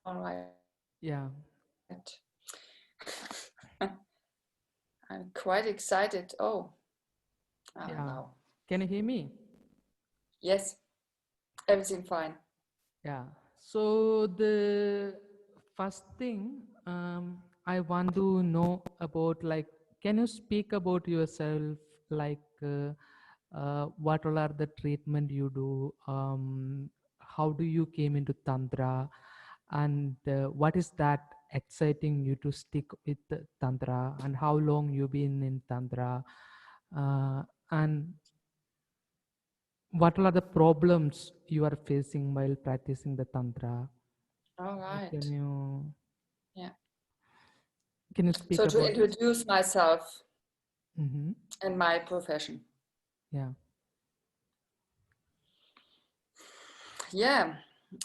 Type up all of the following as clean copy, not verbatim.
All right. Yeah. I'm quite excited. Oh, Yeah. now. Can you hear me? Yes, everything fine. Yeah. So the first thing I want to know about, like, can you speak about yourself, like, what all are the treatment you do? How do you came into Tantra, and what is that exciting you to stick with the Tantra, and how long you been in Tantra, and what are the problems you are facing while practicing the Tantra? All Can right. you Yeah. speak So to about this? introduce myself Mm-hmm. and my profession. Yeah. Yeah.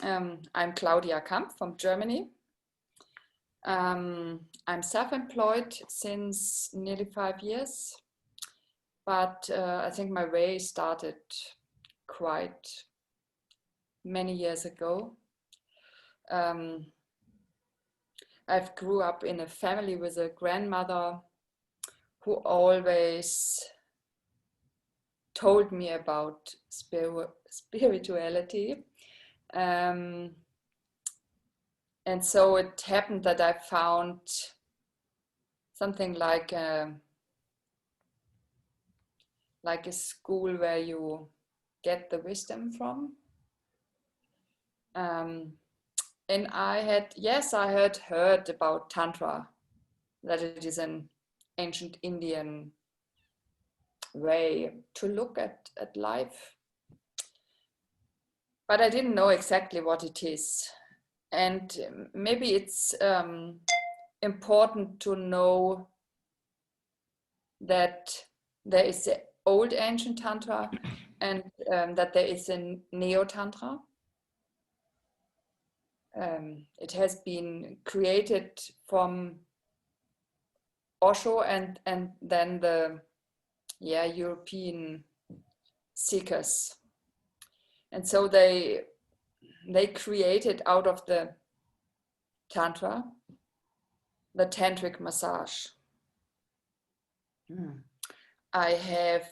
I'm Claudia Kamp from Germany. I'm self-employed since nearly 5 years, but I think my way started quite many years ago. Um, I've grew up in a family with a grandmother who always told me about spirituality. Um, and so it happened that I found something like a school where you get the wisdom from. Um, and I had heard about Tantra, that it is an ancient Indian way to look at life. But I didn't know exactly what it is. And maybe it's important to know that there is the old ancient Tantra and that there is a Neo Tantra. It has been created from Osho and then the European seekers. And so they created out of the Tantra the Tantric Massage. Mm. I have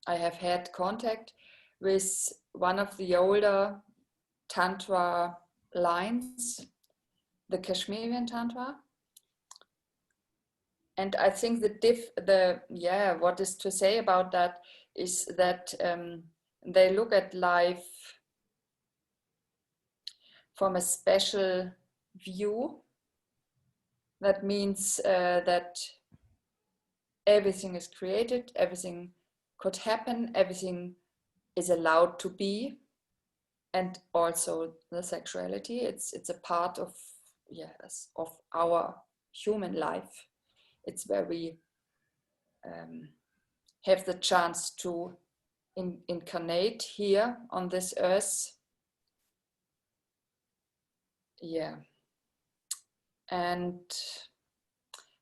I have had contact with one of the older Tantra lines, the Kashmirian Tantra, and I think what is to say about that is that they look at life from a special view. That means that everything is created, everything could happen, everything is allowed to be, and also the sexuality. It's a part of our human life. It's where we have the chance to incarnate here on this earth. Yeah, and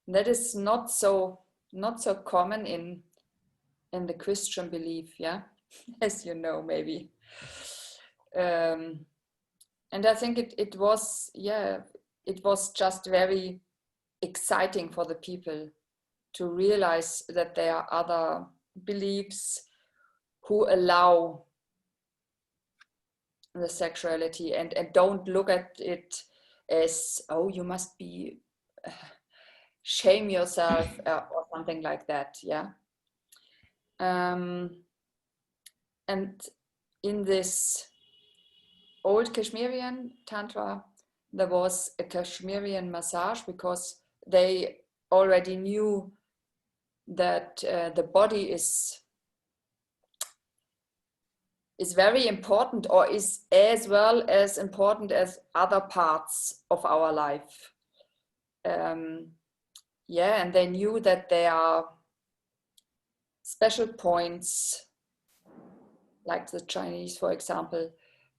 that is not so common in the Christian belief. Yeah, as you know, maybe. Um, and I think it was just very exciting for the people to realize that there are other beliefs who allow the sexuality and don't look at it as, oh, you must be shame yourself or something like that. Yeah. um, and in this old Kashmirian Tantra, there was a Kashmirian massage because they already knew that the body is very important, or is as well as important as other parts of our life. And they knew that there are special points, like the Chinese, for example,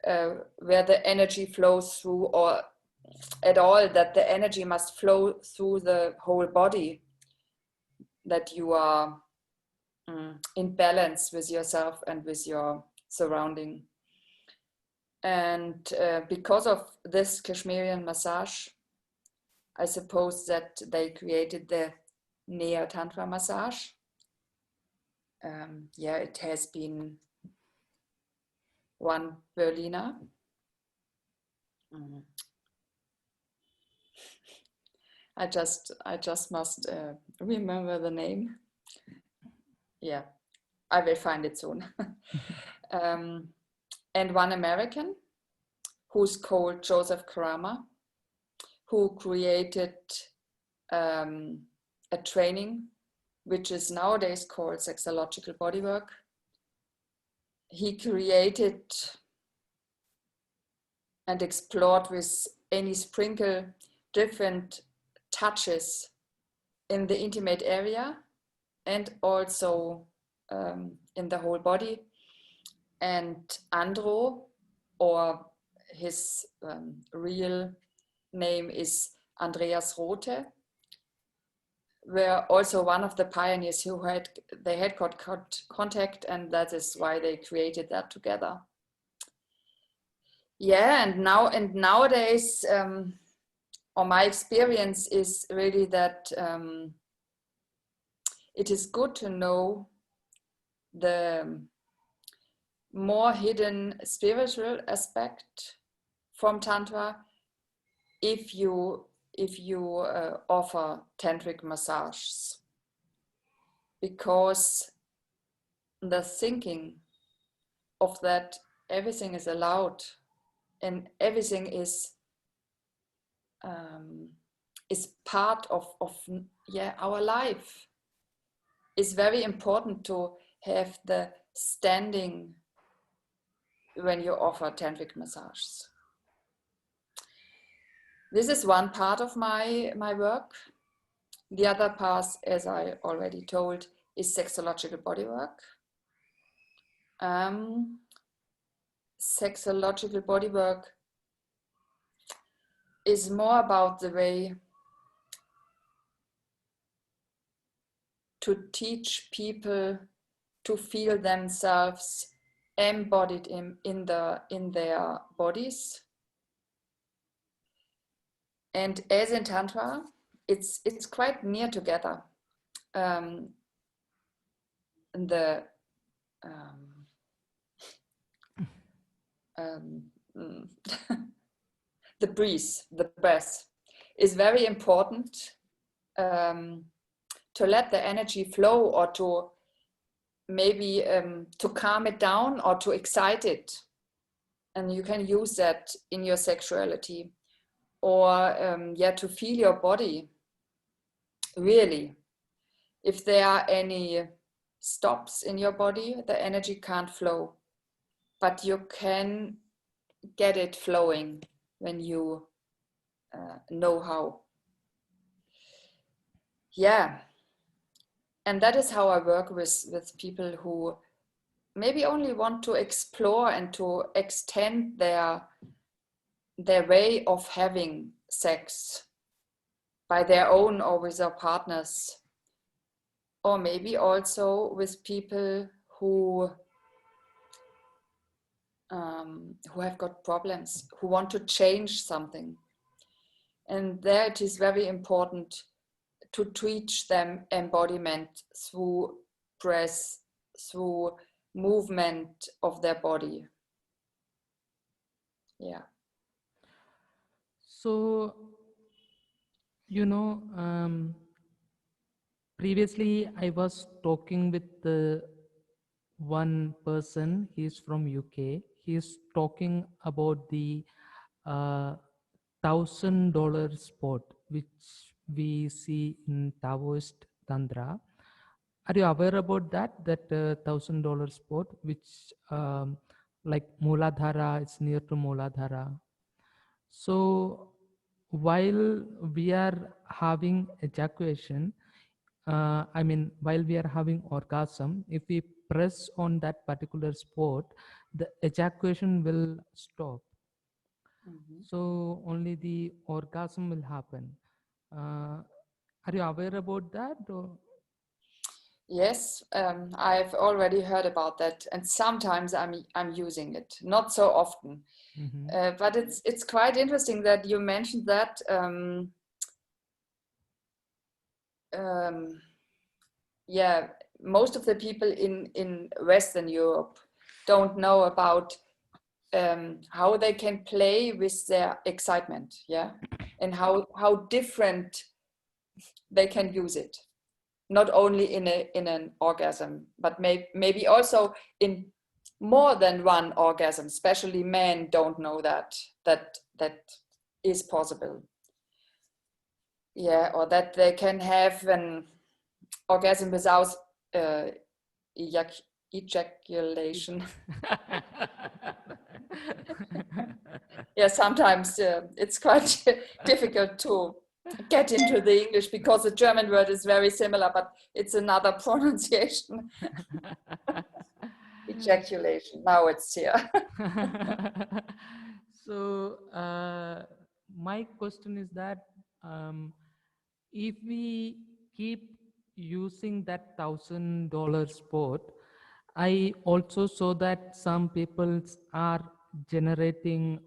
where the energy flows through, or at all, that the energy must flow through the whole body, that you are in balance with yourself and with your surrounding. And because of this Kashmirian massage, I suppose that they created the Tantra Massage. Yeah, it has been one Berliner. I just must remember the name. Yeah, I will find it soon. And one American who's called Joseph Karama, who created a training which is nowadays called Sexological Bodywork. He created and explored with any sprinkle different touches in the intimate area and also in the whole body. And Andro, or his real name is Andreas Rothe, were also one of the pioneers who had got contact, and that is why they created that together. Yeah, and nowadays, or my experience is really that it is good to know the more hidden spiritual aspect from Tantra if you offer tantric massages, because the thinking of that everything is allowed and everything is part of our life is very important to have the standing when you offer tantric massages. This is one part of my work. The other part, as I already told, is sexological bodywork. Sexological bodywork is more about the way to teach people to feel themselves embodied in their bodies. And as in Tantra, it's quite near together. The the breath is very important to let the energy flow, or to maybe to calm it down or to excite it. And you can use that in your sexuality, or to feel your body really. If there are any stops in your body, the energy can't flow, but you can get it flowing when you know how. Yeah, and that is how I work with people who maybe only want to explore and to extend their way of having sex by their own or with their partners, or maybe also with people who have got problems, who want to change something. And there it is very important to teach them embodiment through breath, through movement of their body. Yeah. So, previously I was talking with one person. He's from UK. He's talking about the $1,000 spot which we see in Taoist Tantra. Are you aware about that $1,000 spot, which like Muladhara, it's near to Muladhara? So while we are having ejaculation, while we are having orgasm, if we press on that particular spot, the ejaculation will stop. Mm-hmm. So only the orgasm will happen. Are you aware about that? Or? Yes, I've already heard about that, and sometimes I'm using it, not so often. Mm-hmm. But it's quite interesting that you mentioned that. Um, yeah, most of the people in Western Europe don't know about how they can play with their excitement, yeah, and how different they can use it. Not only in an orgasm, but maybe also in more than one orgasm. Especially men don't know that is possible. Yeah, or that they can have an orgasm without uh, ejaculation. Yeah, sometimes it's quite difficult to get into the English because the German word is very similar, but it's another pronunciation. Ejaculation. Now it's here. So, my question is that if we keep using that $1,000 sport, I also saw that some people are generating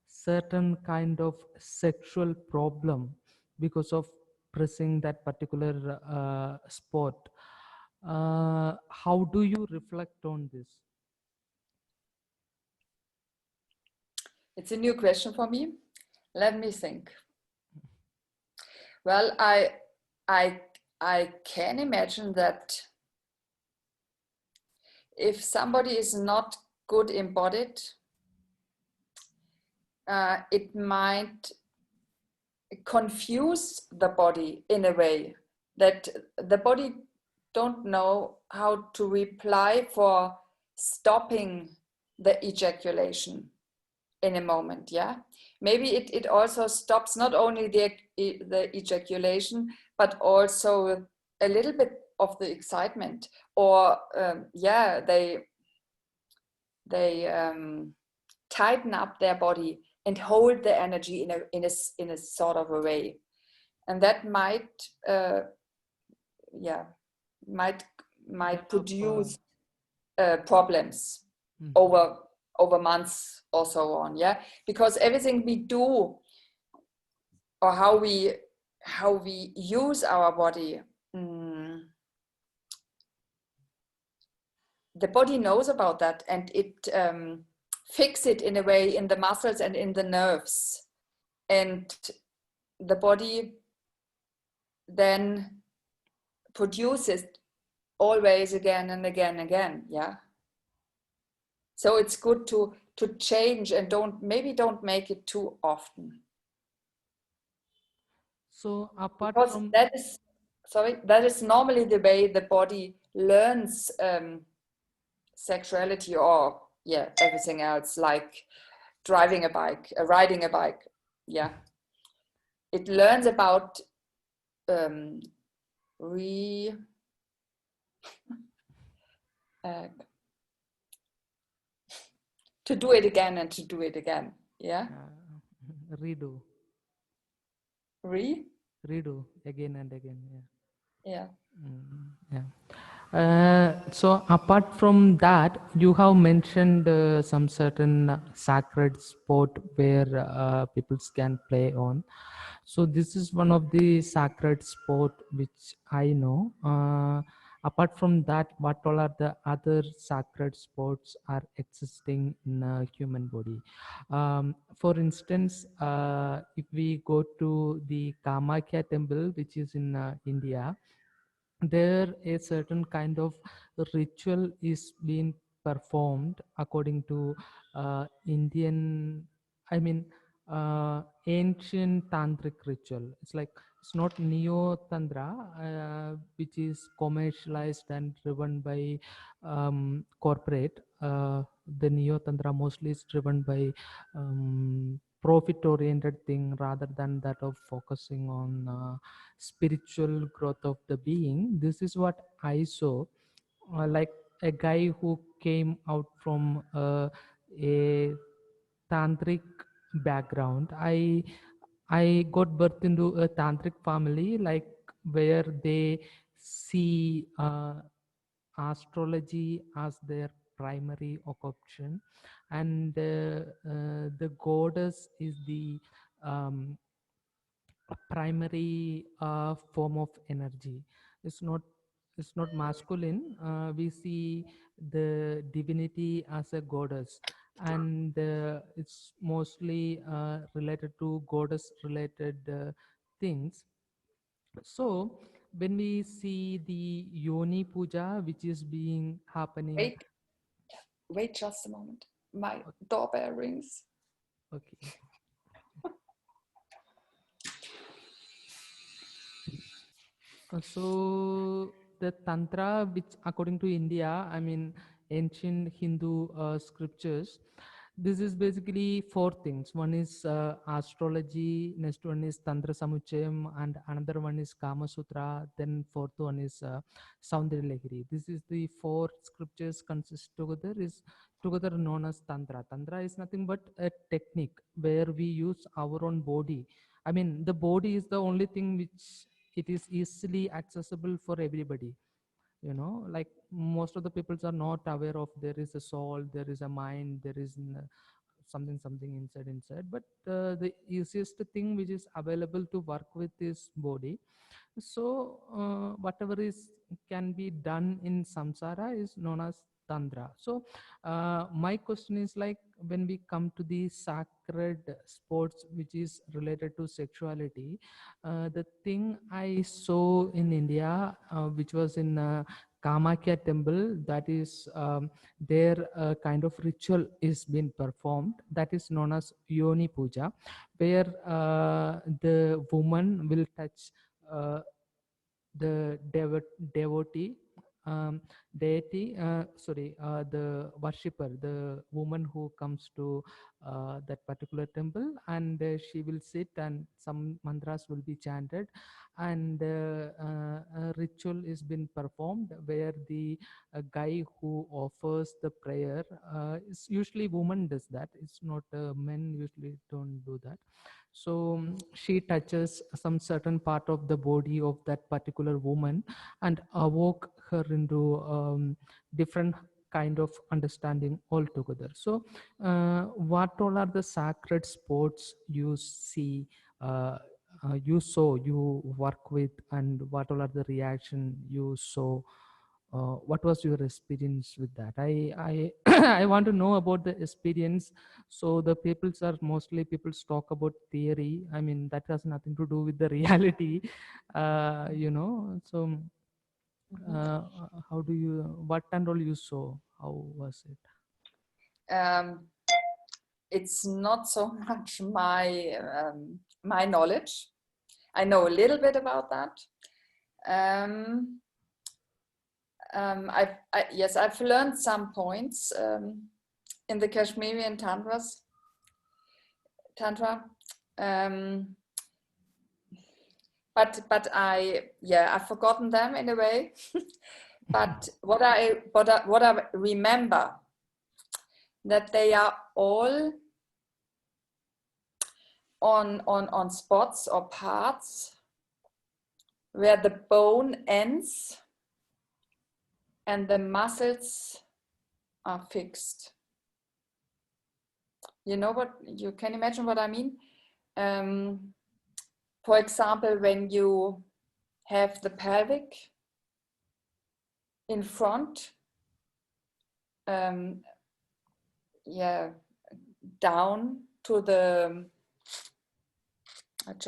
certain kind of sexual problem because of pressing that particular sport. How do you reflect on this? It's a new question for me. Let me think. Well, I I can imagine that if somebody is not good embodied, it might confuse the body in a way that the body don't know how to reply for stopping the ejaculation in a moment. Yeah, maybe it also stops not only the ejaculation but also a little bit of the excitement, or yeah, they tighten up their body and hold the energy in a sort of a way, and that might yeah might Kind of, produce problems mhm. over months or so on. Yeah, because everything we do, or how we use our body, mm, the body knows about that, and it fix it in a way in the muscles and in the nerves, and the body then produces always again and again and again. Yeah, so it's good to change, and don't make it too often, So apart because from that is normally the way the body learns sexuality, or yeah, everything else, like driving a bike, riding a bike. Yeah, it learns about um, re uh, to do it again and to do it again. Yeah, redo, re redo again and again. Yeah. yeah. Yeah. So apart from that, you have mentioned some certain sacred sport where people can play on. So this is one of the sacred sport which I know. Apart from that, what all are the other sacred sports are existing in a human body? For instance, if we go to the Kamakya temple, which is in India, there a certain kind of ritual is being performed according to Indian, I mean, ancient tantric ritual. It's like it's not neo tantra, which is commercialized and driven by corporate. The neo tantra mostly is driven by profit oriented thing rather than that of focusing on spiritual growth of the being. This is what I saw. Like a guy who came out from a tantric background. I got birth into a tantric family, like where they see astrology as their primary occupation, and the goddess is the um, primary form of energy. It's not it's not masculine. We see the divinity as a goddess, and it's mostly related to goddess related things. So when we see the yoni puja which is being happening. Wait, wait just a moment. My doorbell rings. Okay. So the Tantra, which according to India, I mean ancient Hindu scriptures, this is basically four things. One is astrology, next one is Tantra Samuchayam, and another one is Kama Sutra. Then fourth one is Saundarya Lahiri. This is the four scriptures consist together is together known as Tantra. Tantra is nothing but a technique where we use our own body. I mean, the body is the only thing which it is easily accessible for everybody. Like most of the peoples are not aware of there is a soul, there is a mind, there is something inside, but the easiest thing which is available to work with is body. So whatever is can be done in samsara is known as tantra. So my question is, like, when we come to the sacred sports which is related to sexuality, the thing I saw in India, which was in Kamakya temple, that is their kind of ritual is being performed, that is known as yoni puja, where the woman will touch uh, the devotee, um, deity, the worshipper, the woman who comes to that particular temple, and she will sit and some mantras will be chanted, and a ritual is been performed where the guy who offers the prayer, is usually woman does that, it's not men usually don't do that. So she touches some certain part of the body of that particular woman and awoke her into different kind of understanding altogether. So what all are the sacred sports you see, you saw, you work with, and what all are the reaction you saw? What was your experience with that? I I want to know about the experience. So the peoples are mostly people talk about theory. I mean, that has nothing to do with the reality. So how do you, what and all you saw? How was it? It's not so much my knowledge. I know a little bit about that. Yes, I've learned some points in the Kashmirian Tantra. But I've forgotten them in a way. But what I remember, that they are all on spots or parts where the bone ends and the muscles are fixed. You know what? You can imagine what I mean? For example, when you have the pelvic in front, down to the, I'm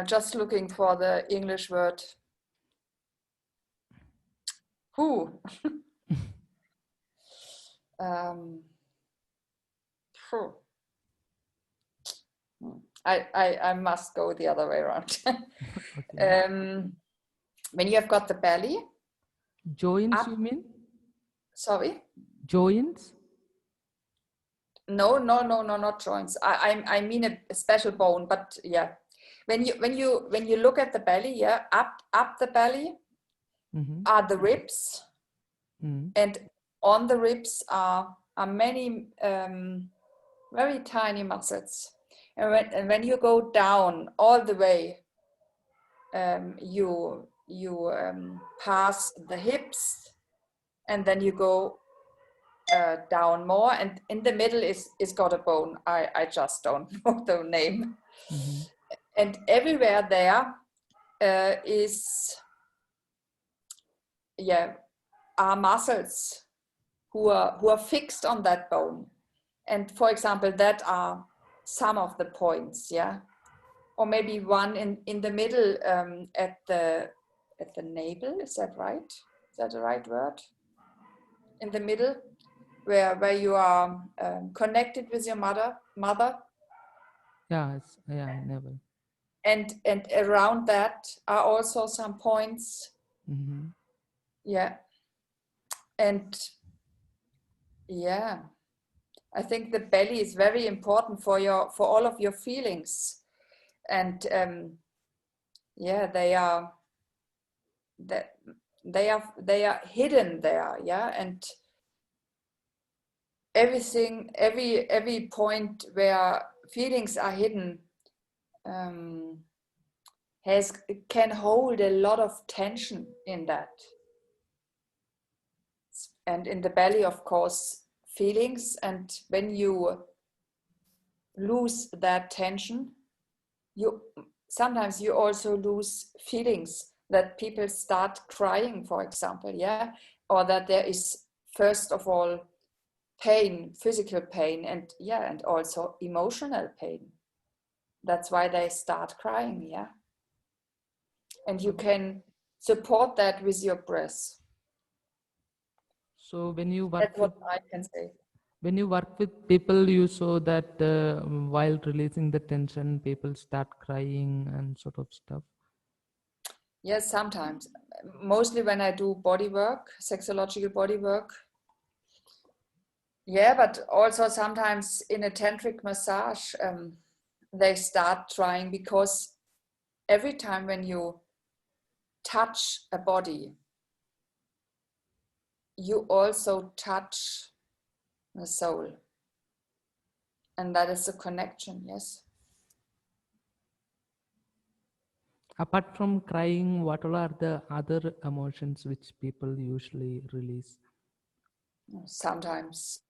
just looking for the English word. Who? I must go the other way around. Okay. When you have got the belly. Joints, up, you mean? Sorry? Joints? No, not joints. I mean a special bone, but yeah. When you look at the belly, yeah, up the belly are the ribs, and on the ribs are many very tiny muscles. And when you go down all the way, you pass the hips, and then you go down more, and in the middle is got a bone. I just don't know the name. Mm-hmm. And everywhere there is are muscles who are fixed on that bone. And for example, that are some of the points, or maybe one in the middle, at the navel. Is that right? Is that the right word? In the middle, where you are connected with your mother. Yeah, never. And around that are also some points. Mm-hmm. And I think the belly is very important for all of your feelings. And they are hidden there. And everything, every point where feelings are hidden can hold a lot of tension in that. And in the belly, of course, feelings. And when you lose that tension, sometimes you also lose feelings, that people start crying, for example, or that there is, first of all, pain, physical pain, and also emotional pain. That's why they start crying, and you can support that with your breath. So when you work That's what I can say. when you work with people, you saw that while releasing the tension, people start crying and sort of stuff. Yes, sometimes. Mostly when I do body work, sexological body work. But also sometimes in a tantric massage, they start trying, because every time when you touch a body, you also touch the soul. And that is a connection, yes. Apart from crying, what all are the other emotions which people usually release? Sometimes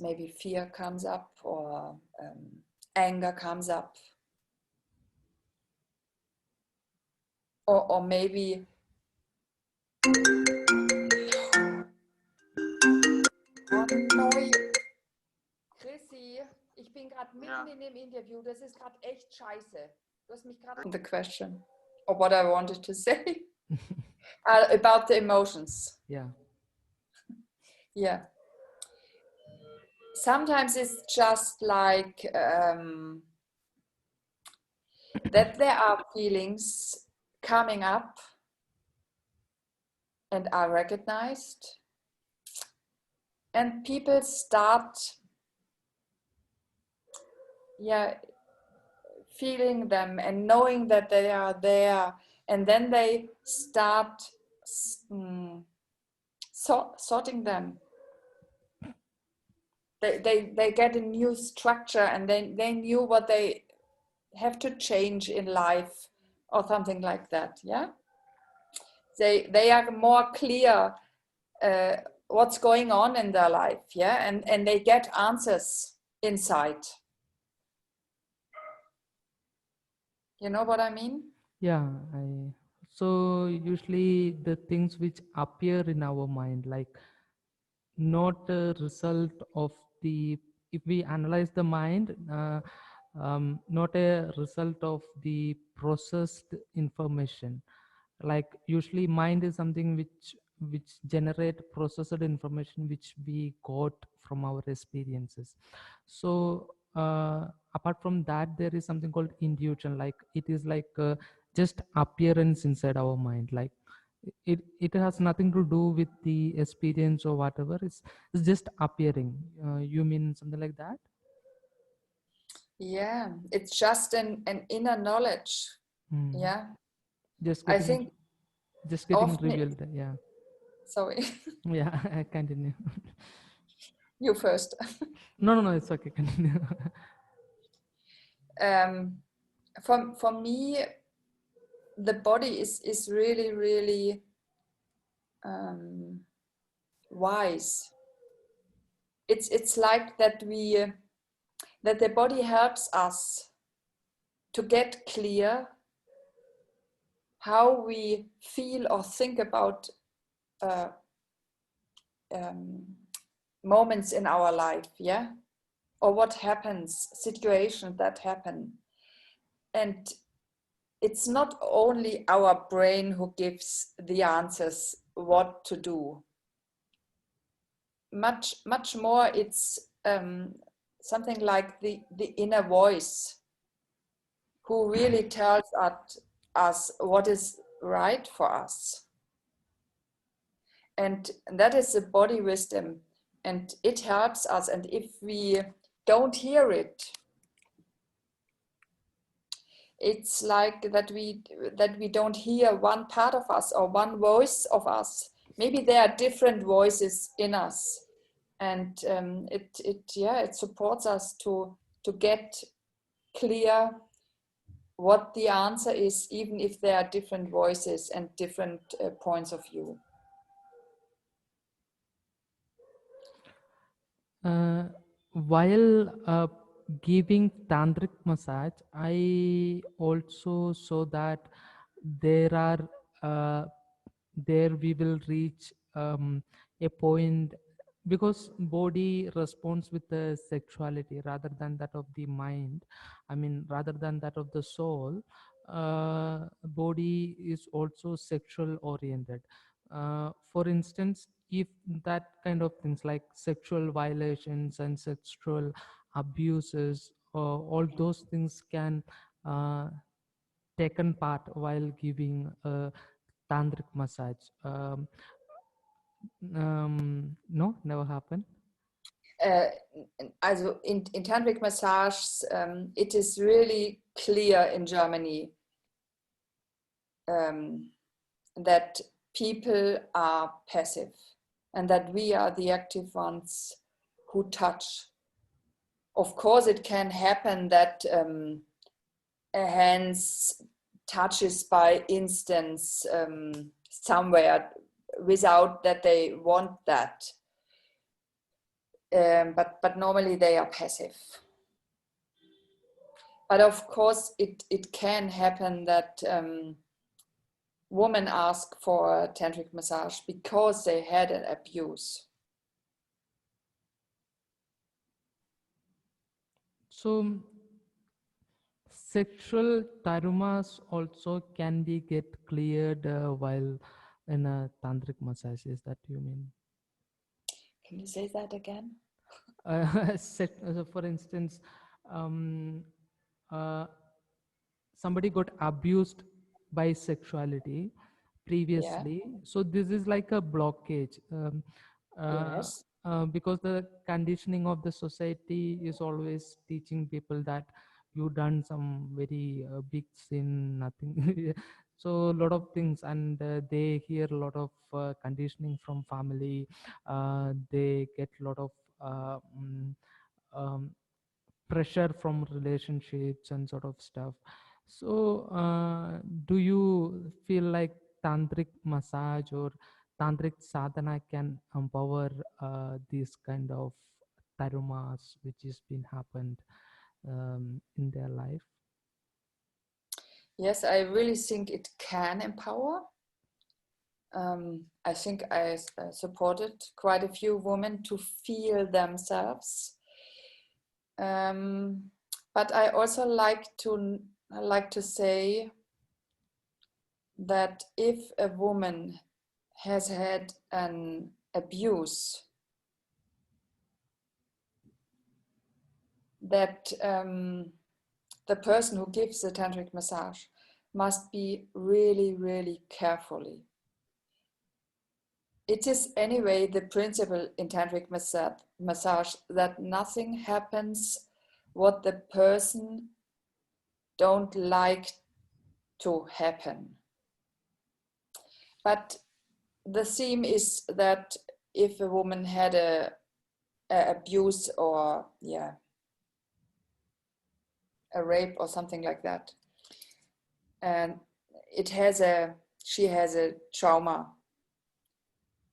maybe fear comes up, or anger comes up, or maybe Chrissy, ich bin gerade mitten in dem Interview, das ist gerade echt scheiße. Du hast mich gerade... The question, or what I wanted to say, about the emotions. Yeah. Sometimes it's just like that there are feelings coming up and are recognized, and people start feeling them and knowing that they are there, and then they start sorting them. They get a new structure, and they knew what they have to change in life, or something like that. They are more clear what's going on in their life, and they get answers inside. You know what I mean? So usually the things which appear in our mind, like not a result of the, if we analyze the mind, not a result of the processed information. Like usually mind is something which generate processed information which we got from our experiences. So apart from that, there is something called intuition. Like it is like just appearance inside our mind. Like it has nothing to do with the experience or whatever. It's just appearing. You mean something like that? It's just an inner knowledge. Just I getting think revealed. Sorry. I continue. You first. No, it's okay. Continue. for me, the body is really, really wise. It's like that that the body helps us to get clear how we feel or think about moments in our life, yeah, or what happens, situations that happen. And it's not only our brain who gives the answers what to do. Much more, it's something like the inner voice who really tells us what is right for us. And that is the body wisdom, and it helps us. And if we don't hear it, it's like that we don't hear one part of us or one voice of us. Maybe there are different voices in us, and it supports us to get clear what the answer is, even if there are different voices and different points of view. While giving tantric massage, I also saw that there are there we will reach a point, because body responds with the sexuality rather than that of the mind. I mean, rather than that of the soul. Body is also sexual oriented. For instance, if that kind of things like sexual violations and sexual abuses, all those things can taken part while giving a tantric massage. No, never happened. Also in Tantric Massage, it is really clear in Germany that people are passive and that we are the active ones who touch. Of course, it can happen that a hand's touches by instance somewhere without that they want that. But normally they are passive. But of course, it can happen that women ask for a tantric massage because they had an abuse. So sexual traumas also can be get cleared while in a tantric massage. Is that you mean? Can you say that again? So for instance, um, uh, somebody got abused by sexuality Yeah. previously, so this is like a blockage, Yes. because the conditioning of the society is always teaching people that you done some very big sin, nothing. So a lot of things, and they hear a lot of conditioning from family. They get a lot of um, pressure from relationships and sort of stuff. So do you feel like tantric massage or tantric sadhana can empower these kind of traumas which has been happened in their life? Yes, I really think it can empower. I think I supported quite a few women to feel themselves. But I also like to say that if a woman has had an abuse, that the person who gives the tantric massage must be really, really carefully. It is anyway the principle in tantric massage that nothing happens what the person don't like to happen. But the theme is that if a woman had a abuse or a rape or something like that, and she has a trauma,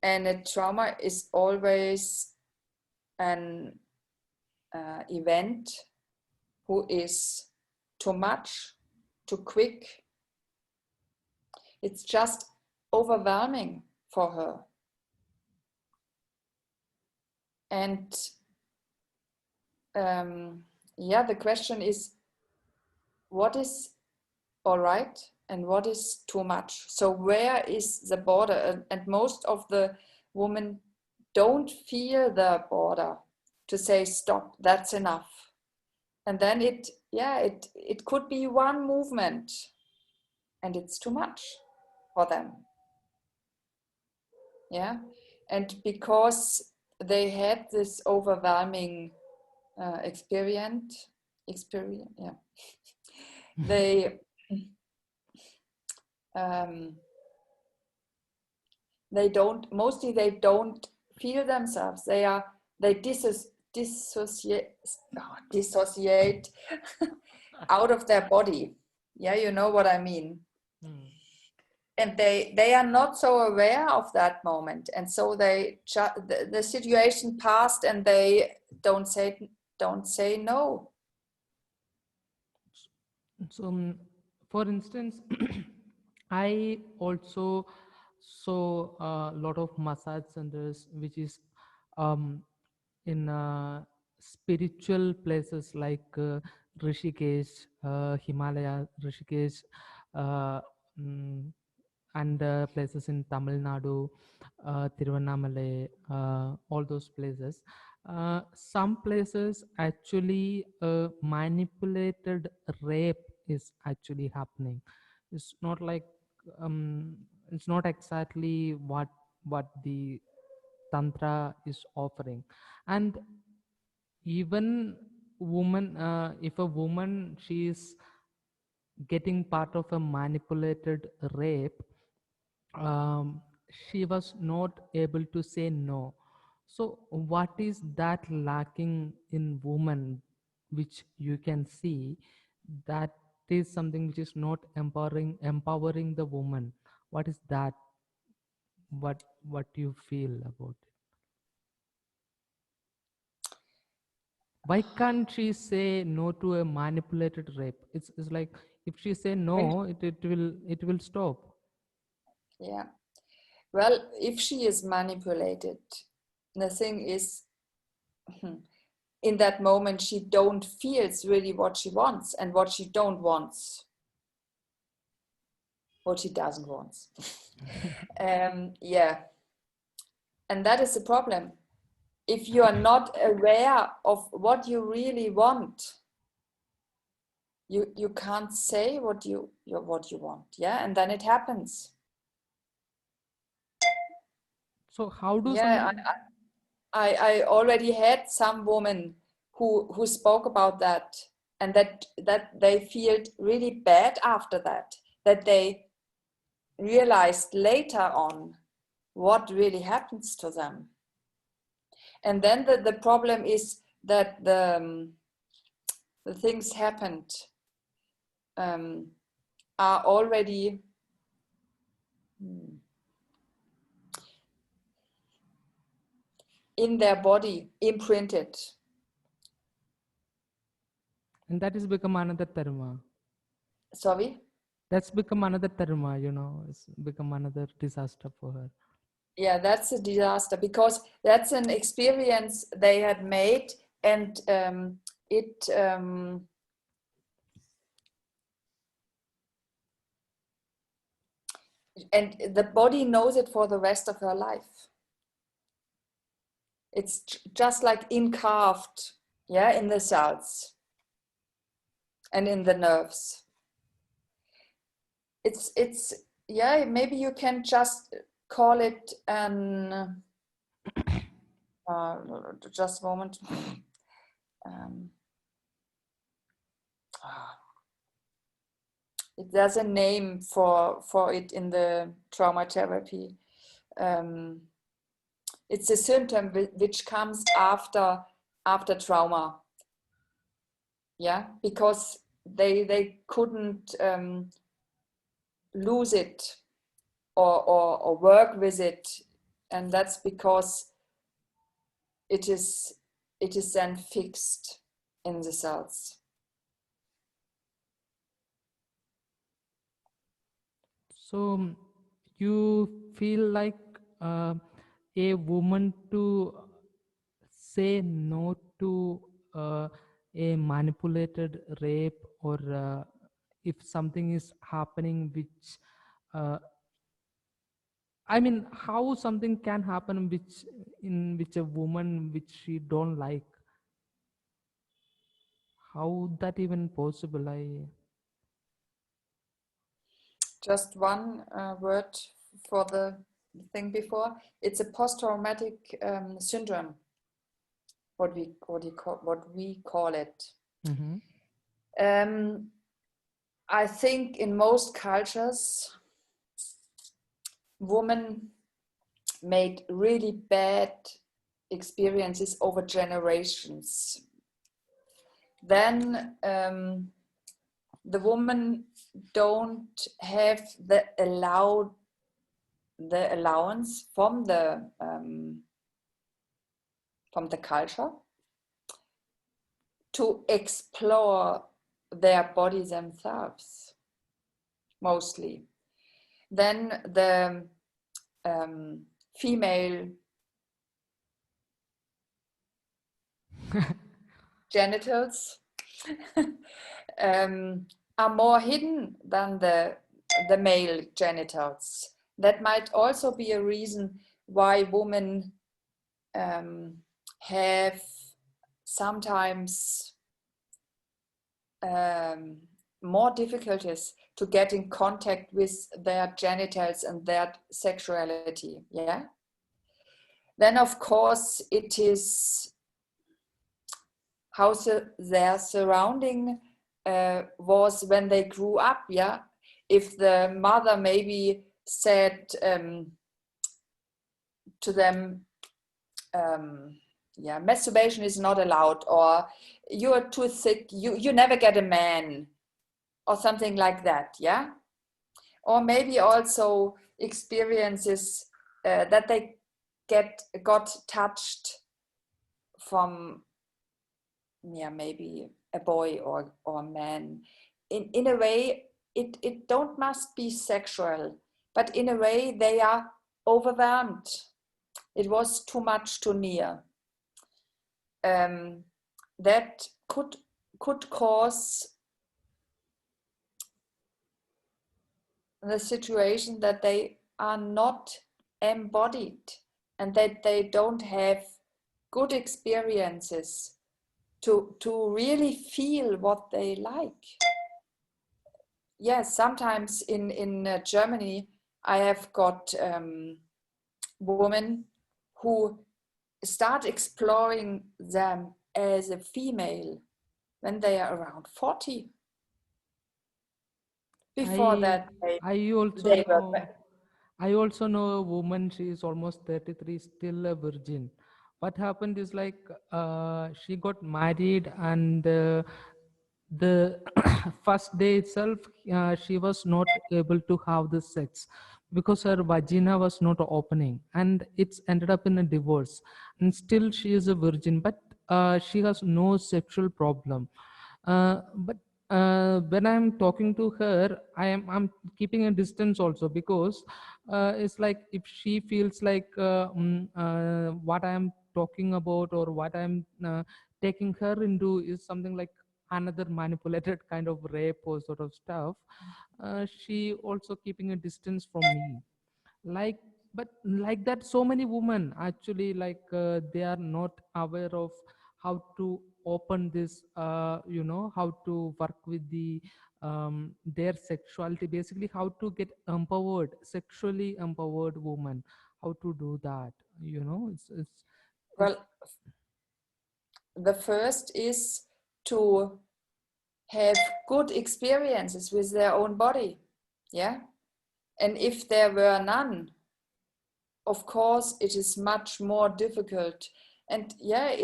and a trauma is always an event who is too much, too quick. It's just overwhelming for her. And the question is, what is all right and what is too much? So where is the border? And most of the women don't feel the border to say, stop, that's enough. And then it could be one movement and it's too much for them. Yeah. And because they had this overwhelming experience, yeah. They they don't feel themselves. They dissociate out of their body. Yeah, you know what I mean. And they are not so aware of that moment, and so the situation passed, and they don't say no. So, for instance, I also saw a lot of massage centers which is in spiritual places like Rishikesh, Himalaya, Rishikesh, uh, mm, and places in Tamil Nadu, Tiruvannamalai, all those places. Some places actually manipulated rape is actually happening. It's not like um, it's not exactly what the tantra is offering. And even woman, if a woman she is getting part of a manipulated rape, she was not able to say no. So what is that lacking in woman which you can see that is something which is not empowering the woman? What is that? What do you feel about it? Why can't she say no to a manipulated rape? It's like if she say When, no, it will stop. yeah, well, if she is manipulated, the thing is, in that moment she don't feels really what she wants and what she don't wants, what she doesn't want. Yeah, and that is the problem. If you are not aware of what you really want, you can't say what you want. Yeah, and then it happens. So how do Yeah, some I already had some women who spoke about that, and that they feel really bad after that they realized later on what really happens to them. And then the problem is that the things happened are already in their body, imprinted. and that has become another dharma. Sorry? That's become another dharma, it's become another disaster for her. Yeah, that's a disaster, because that's an experience they had made, and it and the body knows it for the rest of her life. It's just like incarved, yeah, in the cells and in the nerves. It's yeah, maybe you can just call it an just a moment. There's a name for it in the trauma therapy. It's a symptom which comes after trauma. Yeah, because they couldn't lose it or work with it, and that's because it is then fixed in the cells. So you feel like uh, a woman to say no to a manipulated rape, or if something is happening which I mean, how something can happen which in which a woman which she don't like, how that even possible? Just one word for the thing before. It's a post-traumatic syndrome, what we call it. Mm-hmm. I think in most cultures, women made really bad experiences over generations. Then the woman don't have the allowance from the culture to explore their body themselves, mostly. Then the female genitals are more hidden than the male genitals. That might also be a reason why women have sometimes more difficulties to get in contact with their genitals and their sexuality. Yeah. Then, of course, it is how their surrounding was when they grew up. Yeah. If the mother maybe said to them, yeah, masturbation is not allowed, or you are too sick, you never get a man, or something like that. Yeah. Or maybe also experiences that they got touched from, yeah, maybe a boy or a man. In a way, it don't must be sexual, but in a way they are overwhelmed. It was too much too near. That could cause the situation that they are not embodied and that they don't have good experiences to really feel what they like. Yes, sometimes in Germany, I have got women who start exploring them as a female when they are around 40. Before I that, I also they were. know I also know a woman. She is almost 33, still a virgin. What happened is like she got married, and the first day itself, she was not able to have the sex because her vagina was not opening, and it's ended up in a divorce. And still, she is a virgin, but she has no sexual problem. But when I'm talking to her, I'm keeping a distance also, because it's like if she feels like what I'm talking about, or what I'm taking her into is something like another manipulated kind of rape or sort of stuff, she also keeping a distance from me. Like, but like that, so many women actually, like they are not aware of how to open this, how to work with the their sexuality, basically how to get empowered, sexually empowered woman, how to do that, it's Well, the first is to have good experiences with their own body. Yeah. And if there were none, of course, it is much more difficult. And yeah,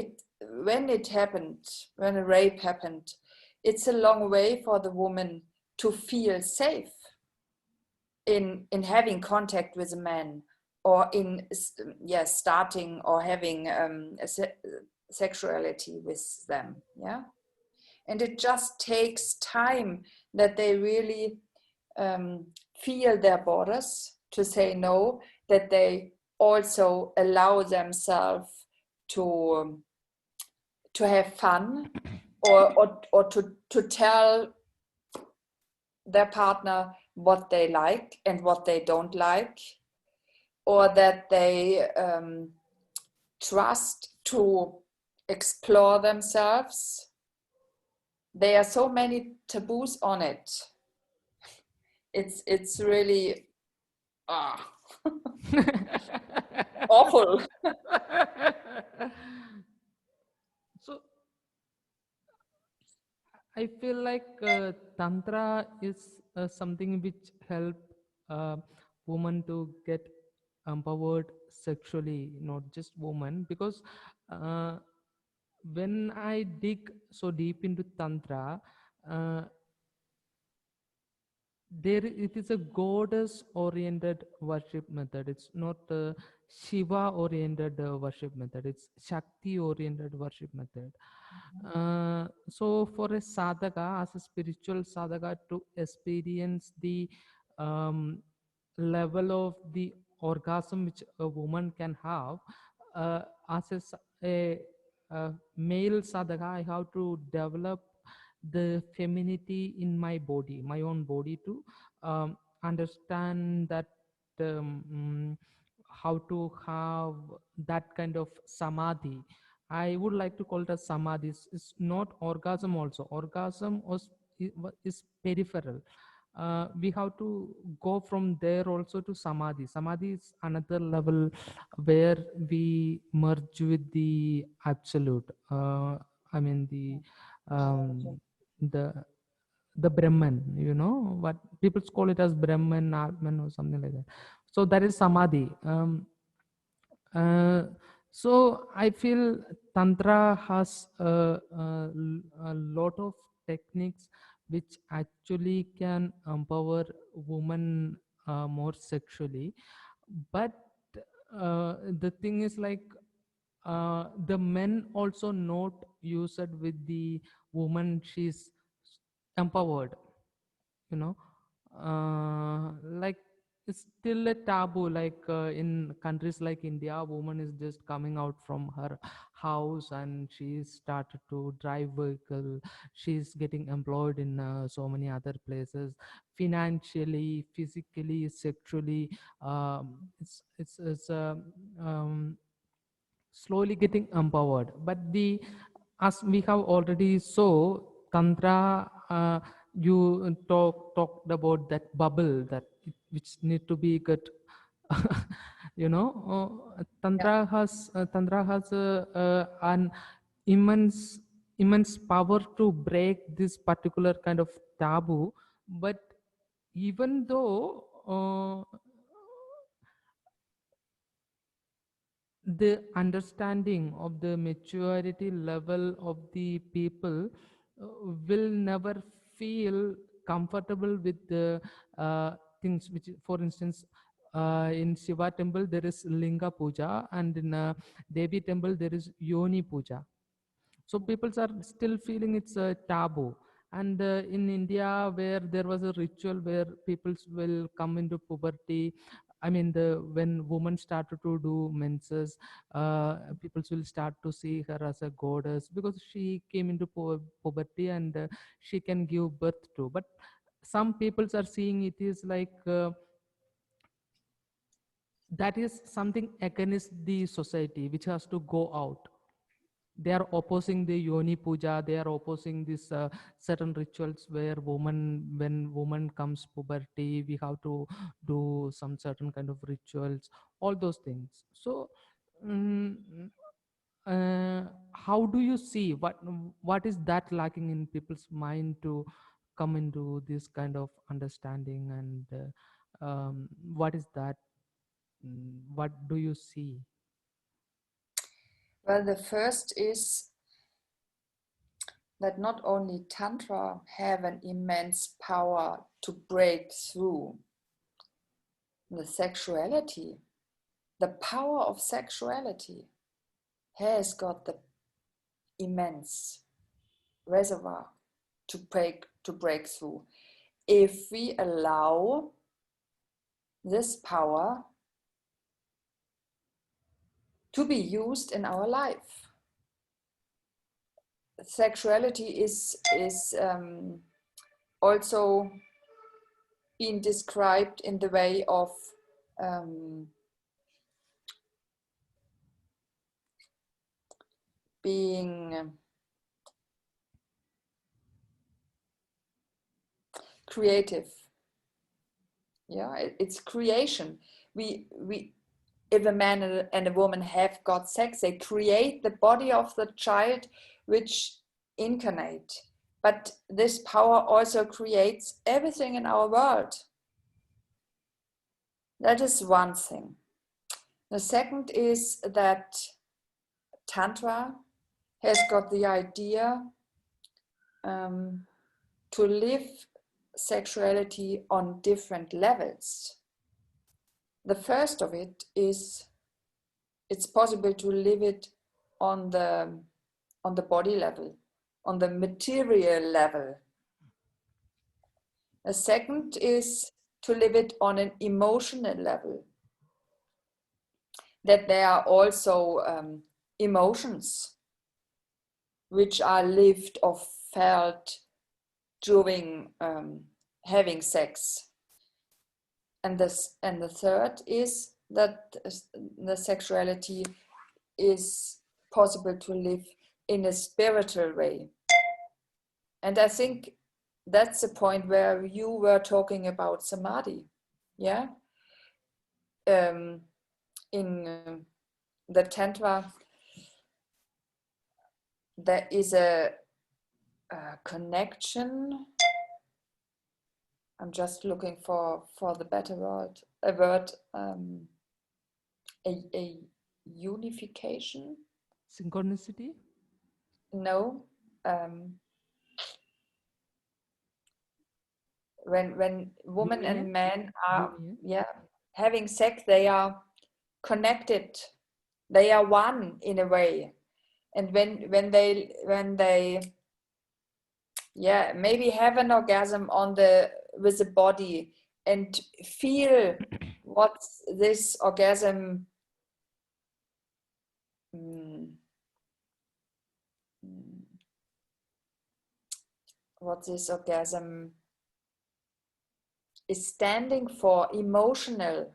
when it happened, when a rape happened, it's a long way for the woman to feel safe. in having contact with a man, or in starting or having sexuality with them. And it just takes time that they really feel their borders to say no, that they also allow themselves to have fun, or to tell their partner what they like and what they don't like, or that they trust to explore themselves. There are so many taboos on it. It's really awful. So I feel like Tantra is something which help uh, women to get empowered sexually, not just women. Because uh, when I dig so deep into Tantra, uh, there it is a goddess oriented worship method. It's not a Shiva oriented worship method. It's Shakti oriented worship method. So for a sadhaka, as a spiritual sadhaka, to experience the um, level of the orgasm which a woman can have, uh, as a male sadhaka, I have to develop the femininity in my body, my own body, to understand that how to have that kind of samadhi. I would like to call it as samadhi. It's not orgasm also. Orgasm is peripheral. We have to go from there also to samadhi. Samadhi is another level where we merge with the absolute. I mean um, the the Brahman. You know what people call it as Brahman, Atman, or something like that. So that is samadhi. Uh, so I feel Tantra has a lot of techniques which actually can empower women more sexually. But the thing is like the men also not use it with the woman she's empowered, you know. Like it's still a taboo, like in countries like India, a woman is just coming out from her house and she started to drive vehicle, she's getting employed in so many other places, financially, physically, sexually. Um, slowly getting empowered. But the as we have already saw Tantra, you talked about that bubble that which need to be got. you know Tantra has an immense power to break this particular kind of taboo. But even though the understanding of the maturity level of the people uh, will never feel comfortable with the things which, for instance, in Shiva temple there is Linga Puja, and in Devi temple there is Yoni Puja. So people are still feeling it's a taboo. And in India, where there was a ritual where people will come into puberty, I mean the when women started to do menses, people will start to see her as a goddess because she came into puberty, and she can give birth to. But some people are seeing it is like that is something against the society which has to go out. They are opposing the Yoni Puja. They are opposing this certain rituals where when woman comes puberty, we have to do some certain kind of rituals, all those things. So mm, how do you see what is that lacking in people's mind to come into this kind of understanding? And what is that? What do you see? Well, the first is that not only Tantra have an immense power to break through, The sexuality, the power of sexuality has got the immense reservoir to break through if we allow this power to be used in our life. Sexuality is also being described in the way of being creative. Yeah, it's creation. We if a man and a woman have got sex, they create the body of the child which incarnate. But this power also creates everything in our world. That is one thing. The second is that Tantra has got the idea to live sexuality on different levels. The first of it is it's possible to live it on the body level, on the material level. The second is to live it on an emotional level, that there are also emotions which are lived or felt during having sex. And the third is that the sexuality is possible to live in a spiritual way. And I think that's the point where you were talking about samadhi. Yeah. In the Tantra, there is a connection. I'm just looking for the better word. A word, a unification. Synchronicity? No. When woman Union? and man are Union? having sex, they are connected. They are one in a way. And when they maybe have an orgasm with the body and feel what this orgasm is standing for, emotional.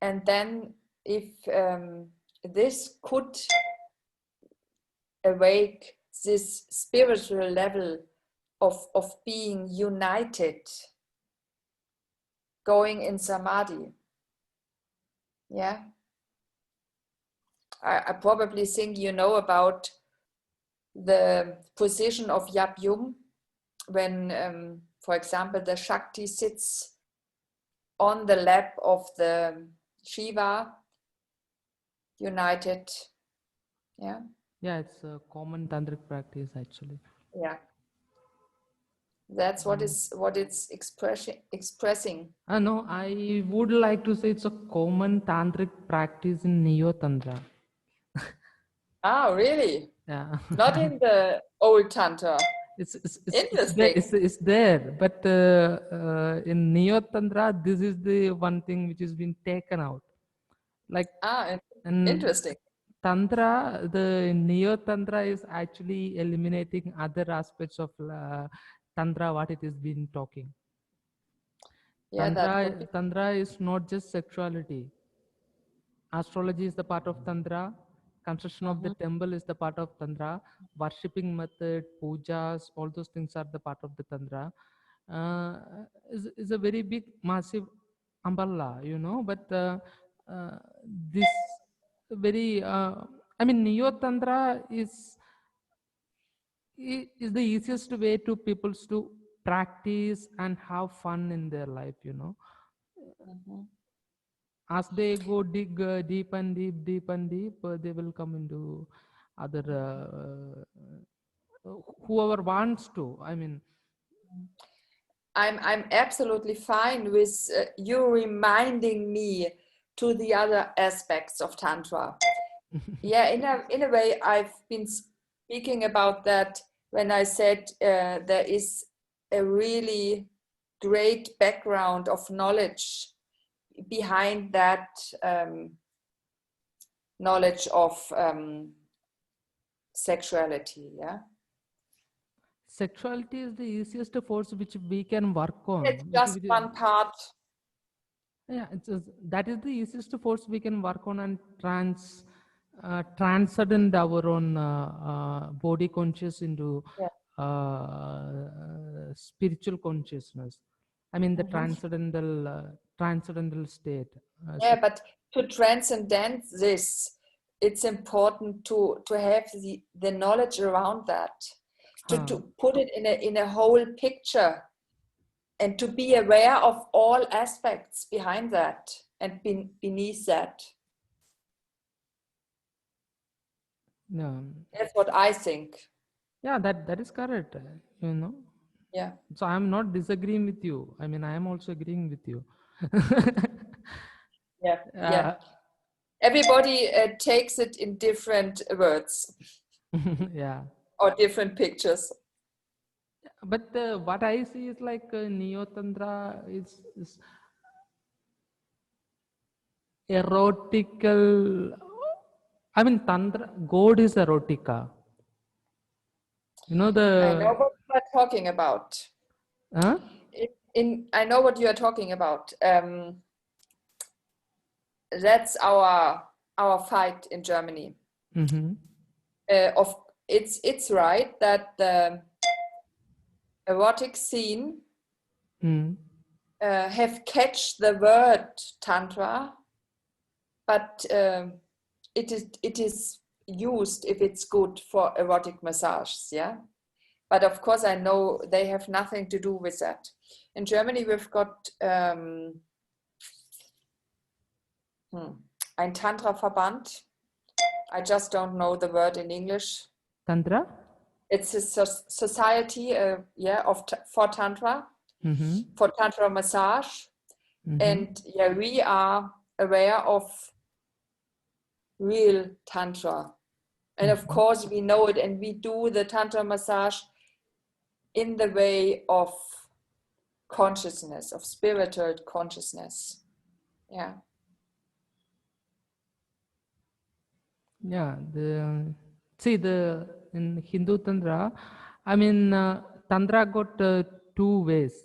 And then if this could awake this spiritual level of being united, going in samadhi. Yeah. I probably think you know about the position of Yap Yum when, for example, the Shakti sits on the lap of the Shiva, united. Yeah. Yeah, it's a common tantric practice actually. Yeah. That's what it's expressing. No, I would like to say it's a common tantric practice in Neo Tantra. Ah, really? Yeah. Not in the old Tantra. Interesting. It's there, but in Neo Tantra, this is the one thing which has been taken out. Like, and Interesting. Tantra, the Neo Tantra is actually eliminating other aspects of Tantra, what it has been talking. Yeah, Tantra is not just sexuality. Astrology is the part of Tantra. Construction of the temple is the part of Tantra. Worshipping method, pujas, all those things are the part of the Tantra. Is a very big, massive umbrella, But this very, Neo Tantra is the easiest way to people to practice and have fun in their life. As they go dig deep and deep and deep, they will come into other whoever wants to. I'm absolutely fine with you reminding me to the other aspects of Tantra. Yeah, in a way, I've been speaking about that when I said there is a really great background of knowledge behind that knowledge of sexuality. Yeah, Sexuality is the easiest force which we can work on. it's just one part. Yeah, that is the easiest force we can work on and transcend our own body conscious into Yeah. spiritual consciousness. I mean the Mhm. transcendental state. Yeah, but to transcend this, it's important to have the knowledge around that, to put it in a whole picture, and to be aware of all aspects behind that and beneath that. Yeah, That's what I think. yeah, that is correct. You know, Yeah, so I am not disagreeing with you. I mean, I am also agreeing with you. yeah, yeah. uh, Everybody takes it in different words yeah. or different pictures. But what I see is like Neo Tantra is erotical. I mean, Tantra, God is erotica. You know I know the. what you are talking about. Huh? I know what you are talking about. That's our fight in Germany. Mm-hmm. Of it's right that the erotic scene Mm. have catch the word tantra, but it is used if it's good for erotic massages. Yeah, but of course I know they have nothing to do with that. In Germany we've got ein Tantra-Verband. I just don't know the word in English. Tantra? It's a society, for Tantra, Mm-hmm. for Tantra Massage. Mm-hmm. And yeah, we are aware of real Tantra. And of Mm-hmm. course, we know it, and we do the Tantra Massage in the way of consciousness, of spiritual consciousness. Yeah. Yeah. The in Hindu Tantra, I mean Tantra got two ways.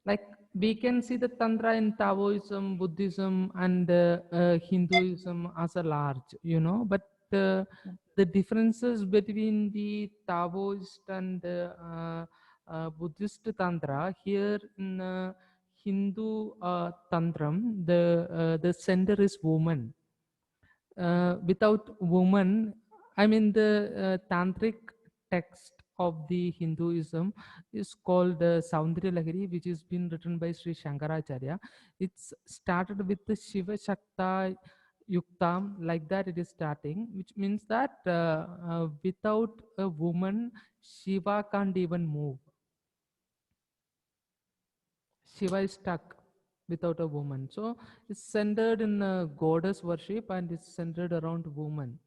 Like we can see the Tantra in Taoism, Buddhism, and Hinduism as a large, but the differences between the Taoist and Buddhist Tantra here in Hindu Tantram, the center is woman. Without woman, I mean the tantric text of the Hinduism is called Saundrya Lahari, which has been written by Sri Shankaracharya. It's started with the Shiva Shakta Yuktam, like that it is starting, which means that without a woman, Shiva can't even move. Shiva is stuck without a woman. So it's centered in goddess worship and it's centered around woman.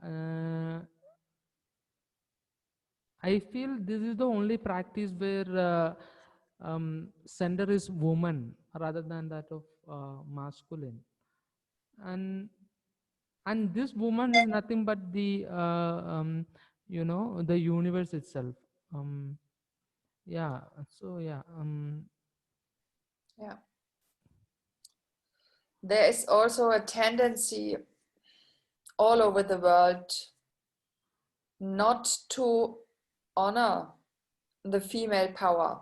Uh, I feel this is the only practice where center is woman rather than that of masculine. And this woman is nothing but the the universe itself. Um, yeah. So yeah. Yeah. There is also a tendency all over the world not to honor the female power,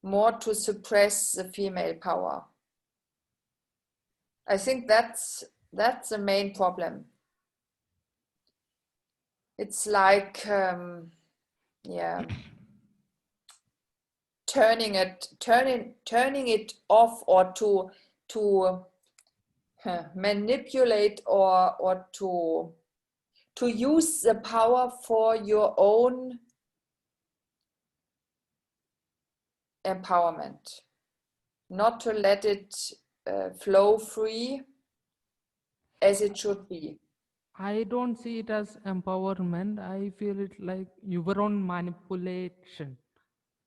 more to suppress the female power. I think that's the main problem. It's like turning it off, or to manipulate, or to use the power for your own empowerment, not to let it flow free as it should be. I don't see it as empowerment. I feel it like your own manipulation,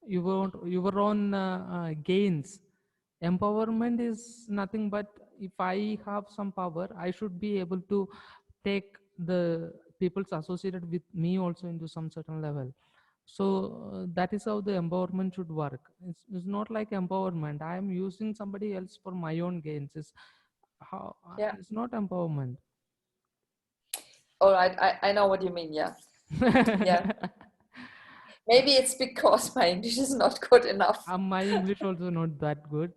your own gains. Empowerment is nothing but if I have some power, I should be able to take the people's associated with me also into some certain level. So that is how the empowerment should work. It's not like empowerment. I am using somebody else for my own gains. It's how Yeah. it's not empowerment. All right. I know what you mean. Yeah. Yeah. Maybe it's because my English is not good enough. My English also not that good.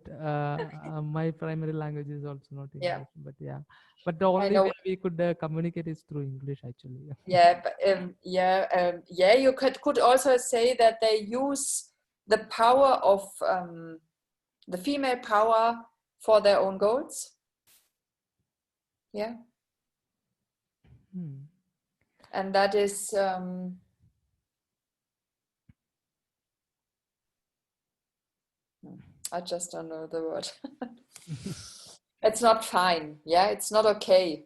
My primary language is also not Yeah. English, but yeah. But the I only know. way we could communicate is through English, actually. Yeah, but, yeah. You could also say that they use the power of the female power for their own goals. Yeah, Hmm. and that is I just don't know the word. It's not fine. Yeah, it's not okay.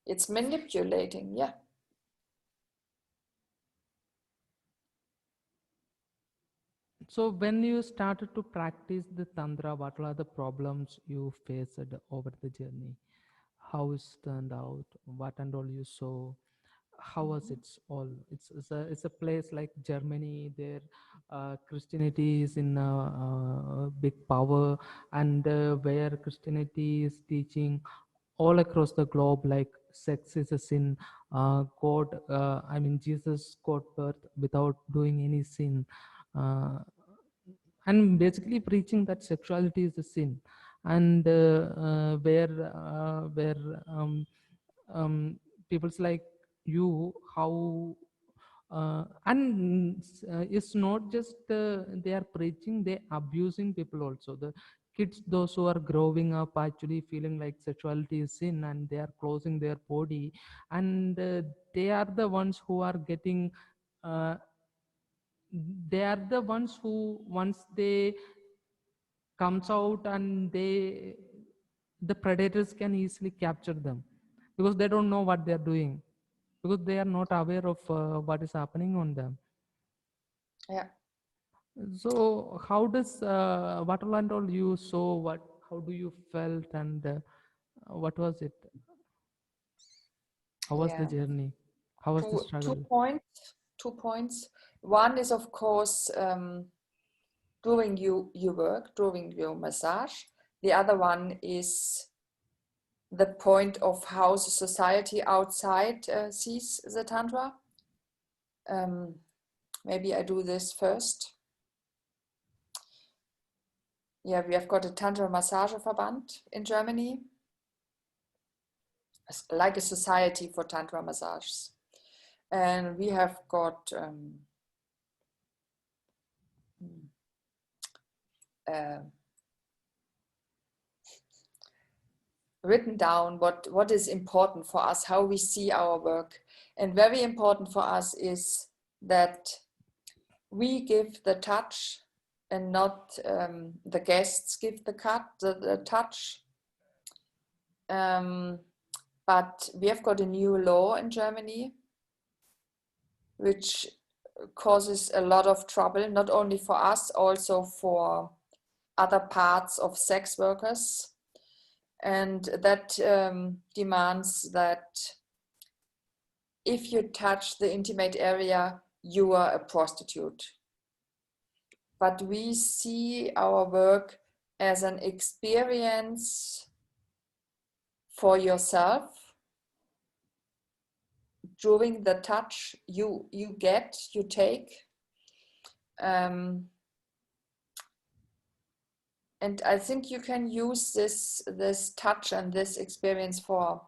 It's manipulating. Yeah. So when you started to practice the Tantra, what are the problems you faced over the journey? How it's turned out? What and all you saw? How was it all? It's a place like Germany. There, Christianity is in big power, and where Christianity is teaching all across the globe, like sex is a sin. God, I mean Jesus got birth without doing any sin. Uh, and basically preaching that sexuality is a sin, and where people's like you how it's not just they are preaching, they abusing people also. The kids, those who are growing up actually feeling like sexuality is sin, and they are closing their body, and they are the ones who are getting uh, they are the ones who once they comes out, and the predators can easily capture them because they don't know what they are doing, because they are not aware of what is happening on them. Yeah. So how does what all and all you saw, what how do you felt, and what was it, how was the Yeah. journey, how was the Two struggle? points. 2 points. One is, of course, during your work, during your massage. The other one is the point of how the society outside sees the Tantra. Maybe I do this first. Yeah, we have got a Tantra Massage Verband in Germany, like a society for Tantra massages. And we have got written down what is important for us, how we see our work. And very important for us is that we give the touch and not the guests give the touch. But we have got a new law in Germany which causes a lot of trouble, not only for us, also for other parts of sex workers. And that demands that if you touch the intimate area, you are a prostitute. But we see our work as an experience for yourself. During the touch you take, and I think you can use this touch and this experience for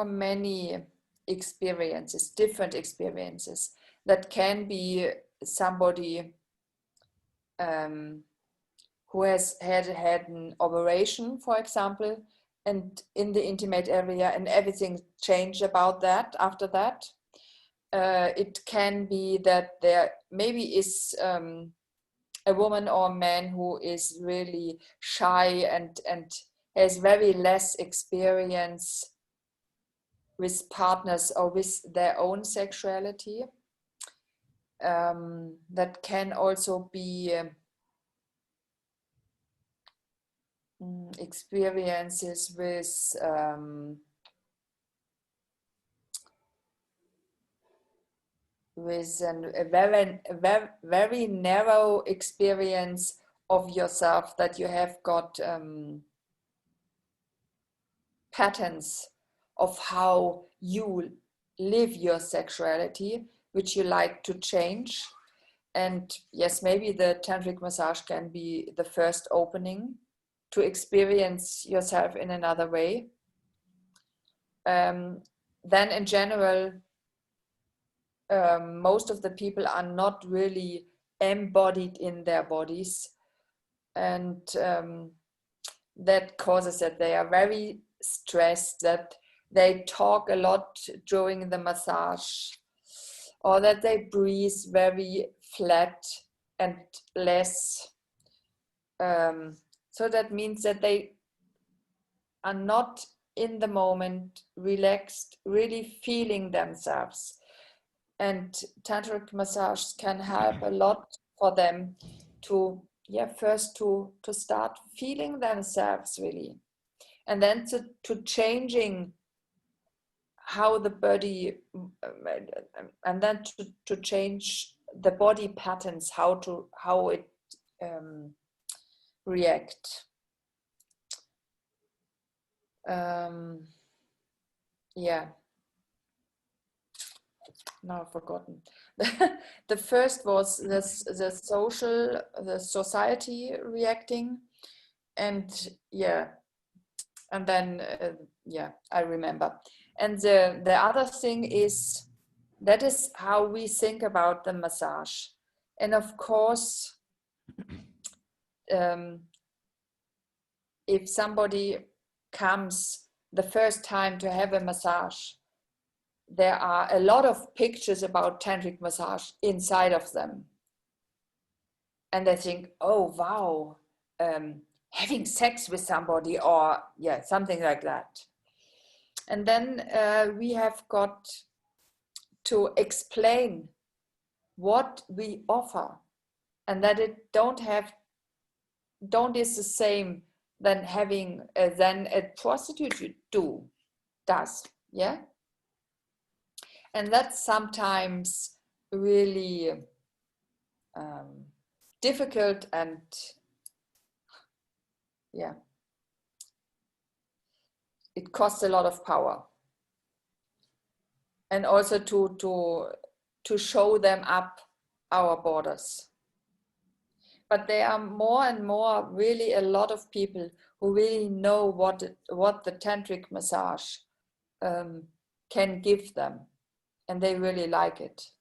many experiences, different experiences. That can be somebody who has had an operation, for example, and in the intimate area, and everything changed about that after that. It can be that there maybe is a woman or a man who is really shy and has very less experience with partners or with their own sexuality. That can also be experiences with a very narrow experience of yourself, that you have got patterns of how you live your sexuality, which you like to change. And yes, maybe the tantric massage can be the first opening to experience yourself in another way. Then in general, most of the people are not really embodied in their bodies, and that causes that they are very stressed, that they talk a lot during the massage, or that they breathe very flat and less. So that means that they are not in the moment, relaxed, really feeling themselves. And tantric massage can help a lot for them to, first to start feeling themselves really, and then to changing how the body, and then to change the body patterns, how it react. Now I've forgotten. The first was the society reacting, and and then I remember. And the other thing is, that is how we think about the massage. And of course, if somebody comes the first time to have a massage, there are a lot of pictures about tantric massage inside of them. And they think, oh, wow, having sex with somebody, or something like that. And then we have got to explain what we offer, and that it don't is the same than having than a prostitute does. And that's sometimes really difficult, and it costs a lot of power. And also to show them up our borders. But there are more and more, really a lot of people who really know what the tantric massage can give them, and they really like it.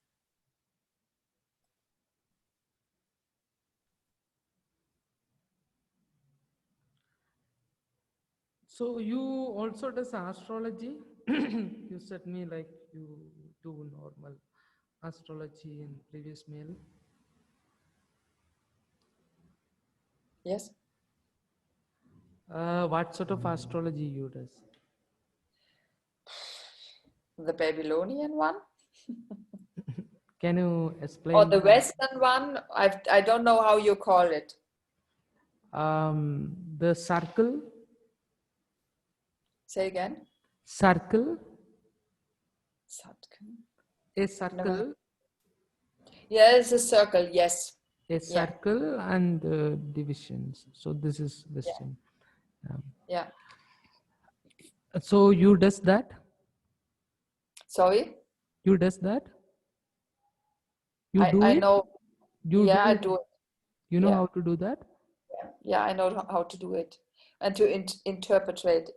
So you also does astrology? You said me like you do normal astrology in previous mail. Yes. What sort of astrology you does? The Babylonian one? Can you explain? Or the Western one? I don't know how you call it. The circle. Say again. Circle. A circle. No. Yeah, it's a circle. Yes. A circle and divisions. So this is Western. Yeah. So you does that? Sorry? You does that? You do I it? know. You do I it? do it. You know how to do that? Yeah, I know how to do it, and to interpret it.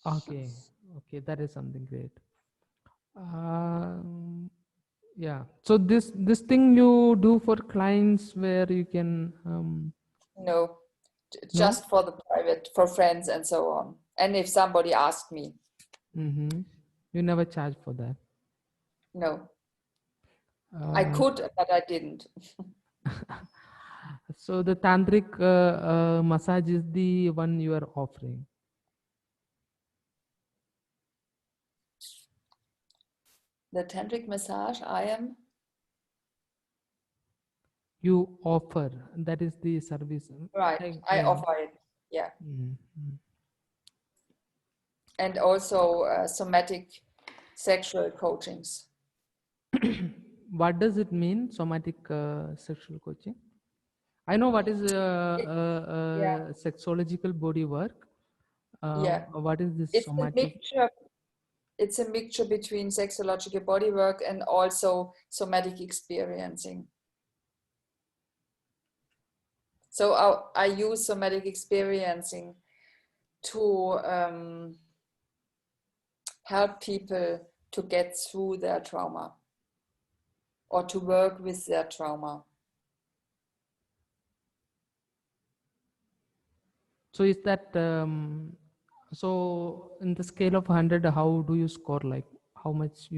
Okay, that is something great. Yeah. So this thing you do for clients where you can No, just for the private, for friends and so on. And if somebody asked me. You never charge for that? No. I could, but I didn't. So the tantric massage is the one you are offering. The tantric massage I am, You offer, that is the service. right, Like, I yeah. offer it. Yeah. Mm, mm. And also somatic sexual coachings. What does it mean, somatic sexual coaching? I know what is It, yeah, sexological body work. yeah. What is this It's a somatic? mixture. It's a mixture between sexological bodywork and also somatic experiencing. So I use somatic experiencing to help people to get through their trauma or to work with their trauma. So is that so in the scale of 100, how do you score? Like how much you